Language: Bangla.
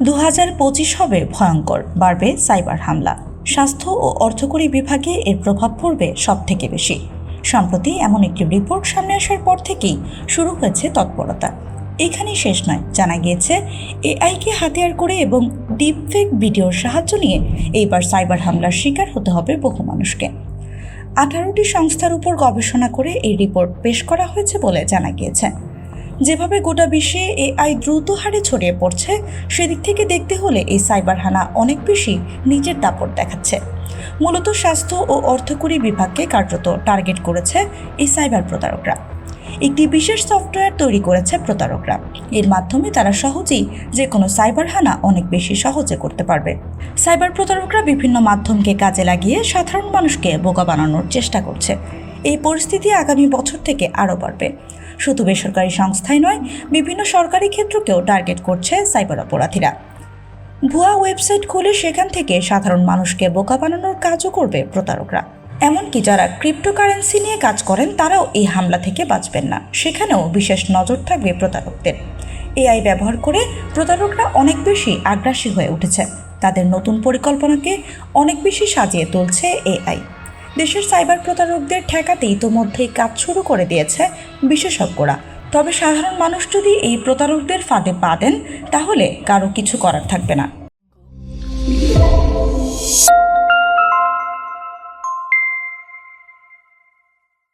2025 হবে ভয়ঙ্কর, বাড়বে সাইবার হামলা। স্বাস্থ্য ও অর্থকরী বিভাগে এর প্রভাব পড়বে সবথেকে বেশি। সম্প্রতি এমন একটি রিপোর্ট সামনে আসার পর থেকেই শুরু হয়েছে তৎপরতা। এখানেই শেষ নয়, জানা গিয়েছে এআইকে হাতিয়ার করে এবং ডিপফেক ভিডিওর সাহায্য নিয়ে এইবার সাইবার হামলার শিকার হতে হবে বহু মানুষকে। 18টি সংস্থার উপর গবেষণা করে এই রিপোর্ট পেশ করা হয়েছে বলে জানা গিয়েছে। যেভাবে গোটা বিশ্বে এআই দ্রুত হারে ছড়িয়ে পড়ছে, সেদিক থেকে দেখতে হলে এই সাইবার হানা অনেক বেশি নিজের দাপট দেখাচ্ছে। মূলত স্বাস্থ্য ও অর্থকরী বিভাগকে কার্যত টার্গেট করেছে এই সাইবার প্রতারকরা। একটি বিশেষ সফটওয়্যার তৈরি করেছে প্রতারকরা। এর মাধ্যমে তারা সহজেই যে কোনো সাইবার হানা অনেক বেশি সহজে করতে পারবে। সাইবার প্রতারকরা বিভিন্ন মাধ্যমকে কাজে লাগিয়ে সাধারণ মানুষকে বোকা বানানোর চেষ্টা করছে। এই পরিস্থিতি আগামী বছর থেকে আরও বাড়বে। শুধু বেসরকারি সংস্থাই নয়, বিভিন্ন সরকারি ক্ষেত্রকেও টার্গেট করছে সাইবার অপরাধীরা। ভুয়া ওয়েবসাইট খুলে সেখান থেকে সাধারণ মানুষকে বোকা বানানোর কাজও করবে প্রতারকরা। এমনকি যারা ক্রিপ্টোকারেন্সি নিয়ে কাজ করেন তারাও এই হামলা থেকে বাঁচবেন না, সেখানেও বিশেষ নজর থাকবে প্রতারকদের। এআই ব্যবহার করে প্রতারকরা অনেক বেশি আগ্রাসী হয়ে উঠেছে। তাদের নতুন পরিকল্পনাকে অনেক বেশি সাজিয়ে তুলছে এআই। দেশের সাইবার প্রতারকদের ঠেকাতে ইতোমধ্যেই কাজ শুরু করে দিয়েছে বিশেষজ্ঞরা। তবে সাধারণ মানুষ যদি এই প্রতারকদের ফাঁদে পা দেন, তাহলে কারো কিছু করার থাকবে না।